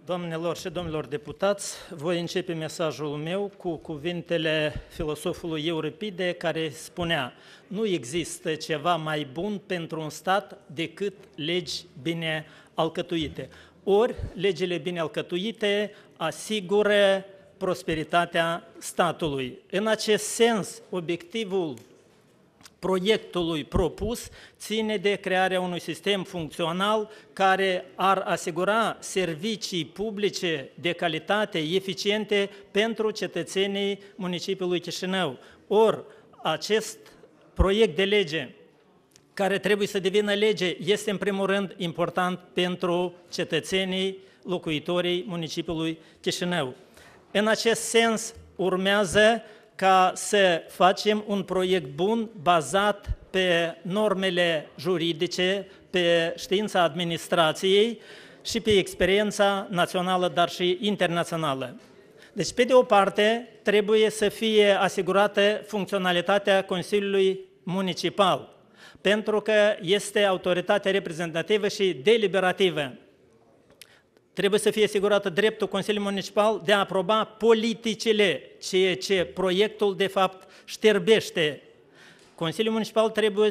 Doamnelor și domnilor deputați, voi începe mesajul meu cu cuvintele filosofului Euripide, care spunea: nu există ceva mai bun pentru un stat decât legi bine alcătuite. Ori legile bine alcătuite asigură prosperitatea statului. În acest sens, obiectivul proiectului propus ține de crearea unui sistem funcțional care ar asigura servicii publice de calitate, eficiente pentru cetățenii municipiului Chișinău. Ori acest proiect de lege care trebuie să devină lege este în primul rând important pentru cetățenii, locuitorii municipiului Chișinău. În acest sens urmează ca să facem un proiect bun bazat pe normele juridice, pe știința administrației și pe experiența națională, dar și internațională. Deci, pe de o parte, trebuie să fie asigurată funcționalitatea Consiliului Municipal, pentru că este autoritatea reprezentativă și deliberativă. Trebuie să fie asigurată dreptul Consiliului Municipal de a aproba politicile, ceea ce proiectul de fapt șterbește. Consiliul Municipal trebuie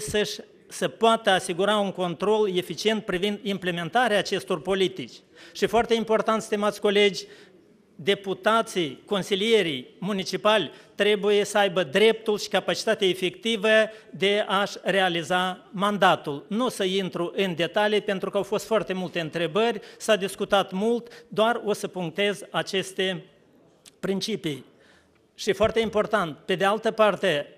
să poată asigura un control eficient privind implementarea acestor politici. Și foarte important, stimați colegi, deputații, consilierii municipali trebuie să aibă dreptul și capacitatea efectivă de a-și realiza mandatul. Nu o să intru în detalii, pentru că au fost foarte multe întrebări, s-a discutat mult, doar o să punctez aceste principii. Și foarte important, pe de altă parte,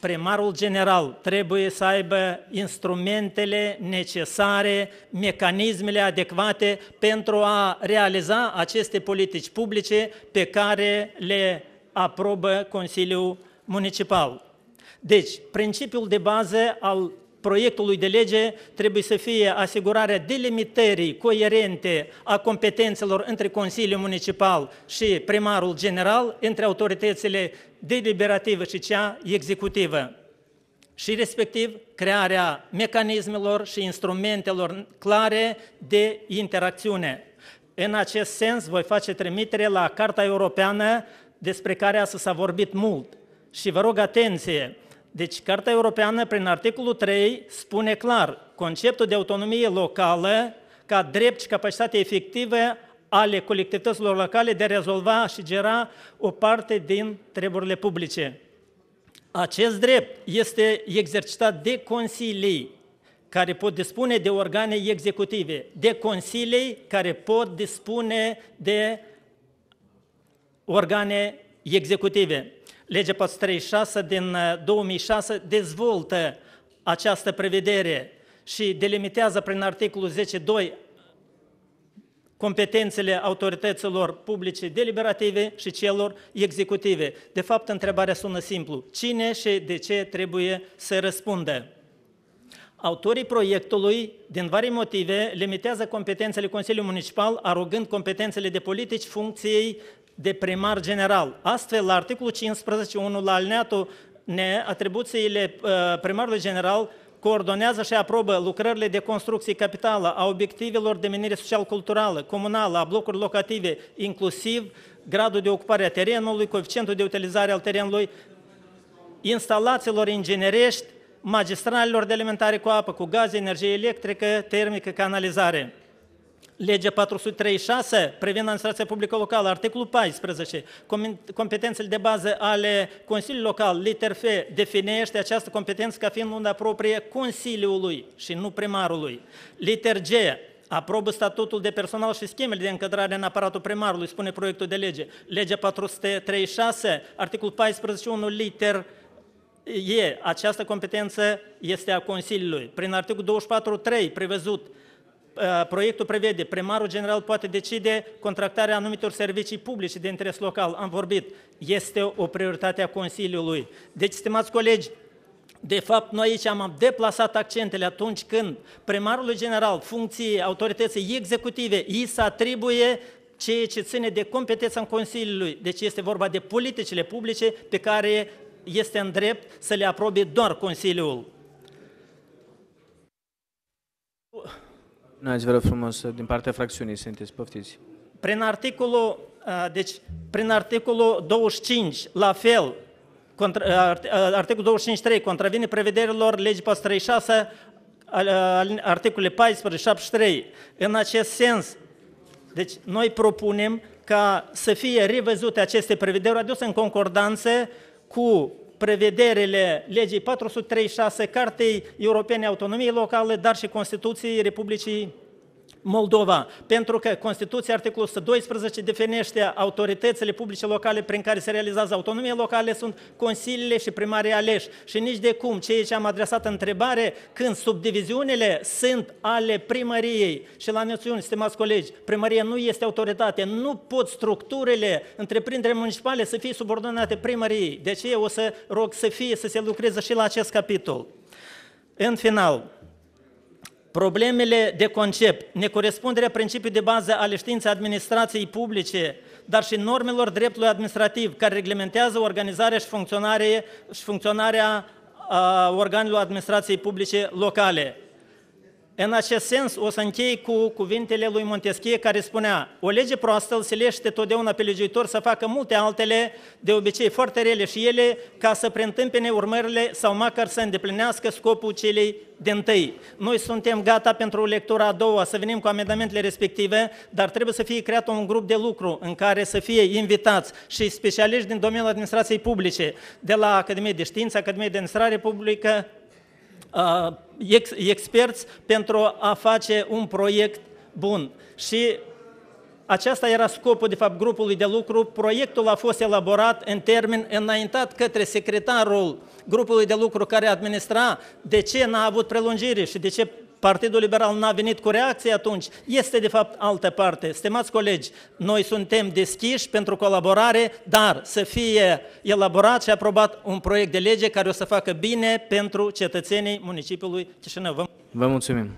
primarul general trebuie să aibă instrumentele necesare, mecanismele adecvate pentru a realiza aceste politici publice pe care le aprobă Consiliul Municipal. Deci, principiul de bază al proiectului de lege trebuie să fie asigurarea delimitării coerente a competențelor între Consiliul Municipal și primarul general, între autoritățile deliberativă și cea executivă, și respectiv crearea mecanismelor și instrumentelor clare de interacțiune. În acest sens voi face trimitere la Carta Europeană, despre care astăzi s-a vorbit mult. Și vă rog atenție! Deci, Carta Europeană, prin articolul 3, spune clar conceptul de autonomie locală ca drept și capacitate efectivă ale colectivităților locale de a rezolva și gera o parte din treburile publice. Acest drept este exercitat de consilii care pot dispune de organe executive, de consilii care pot dispune de organe executive. Legea 436 din 2006 dezvoltă această prevedere și delimitează prin articolul 10.2 competențele autorităților publice deliberative și celor executive. De fapt, întrebarea sună simplu: cine și de ce trebuie să răspundă? Autorii proiectului, din vari motive, limitează competențele Consiliului Municipal, arogând competențele de politici funcției de primar general. Astfel, la articolul 15.1, la alineatul N, atribuțiile primarului general coordonează și aprobă lucrările de construcție capitală a obiectivelor de menire social-culturală, comunală, a blocurilor locative, inclusiv gradul de ocupare a terenului, coeficientul de utilizare al terenului, instalațiilor inginerești, magistralelor de alimentare cu apă, cu gaz, energie electrică, termică, canalizare. Legea 436 privind administrația publică locală, articolul 14, competențele de bază ale Consiliului Local, liter F, definește această competență ca fiind una proprie Consiliului și nu primarului. Liter G, aprobă statutul de personal și schemele de încadrare în aparatul primarului, spune proiectul de lege. Legea 436, articolul 14.1, liter E, această competență este a Consiliului. Prin articolul 24.3, prevăzut, proiectul prevede: primarul general poate decide contractarea anumitor servicii publice de interes local. Am vorbit, este o prioritate a Consiliului. Deci, stimați colegi, de fapt, noi aici am deplasat accentele atunci când primarului general, funcției autorității executive, îi se atribuie ceea ce ține de competența în Consiliului. Deci este vorba de politicile publice pe care este în drept să le aprobe doar Consiliul. Vă rog frumos, din partea fracțiunii sunteți, poftiți. prin articolul 25, la fel, articolul 25.3 contravine prevederilor legii 436, articolele 14, 73. În acest sens, deci noi propunem ca să fie revăzute aceste prevederi, aduse în concordanță cu prevederile legii 436, Cartei Europene a Autonomiei Locale, dar și Constituției Republicii Moldova, pentru că Constituția, articolul 112, definește autoritățile publice locale prin care se realizează autonomia locale, sunt consiliile și primarii aleși. Și nici de cum, ceea ce am adresat întrebare, când subdiviziunile sunt ale primăriei și la mențiuni, stimați colegi, primăria nu este autoritate, nu pot structurile, întreprinderile municipale să fie subordonate primăriei. De aceea o să rog să se lucreze și la acest capitol. În final, problemele de concept, necorespunderea principiului de bază ale științei administrației publice, dar și normelor dreptului administrativ, care reglementează organizarea și funcționarea organelor administrației publice locale. În acest sens, o să închei cu cuvintele lui Montesquieu, care spunea: o lege proastă îl silește totdeauna pe legiuitor să facă multe altele, de obicei foarte rele și ele, ca să preîntâmpine urmările sau măcar să îndeplinească scopul celei dintâi. Noi suntem gata pentru lectura a doua să venim cu amendamentele respective, dar trebuie să fie creat un grup de lucru în care să fie invitați și specialiști din domeniul administrației publice, de la Academie de Știință, Academie de Administrare Publică, experți pentru a face un proiect bun. Și acesta era scopul, de fapt, grupului de lucru. Proiectul a fost elaborat în termen înaintat către secretarul grupului de lucru care administra. De ce n-a avut prelungire și de ce Partidul Liberal n-a venit cu reacție atunci? Este, de fapt, altă parte. Stimați colegi, noi suntem deschiși pentru colaborare, dar să fie elaborat și aprobat un proiect de lege care o să facă bine pentru cetățenii municipiului Chișinău. Vă mulțumim.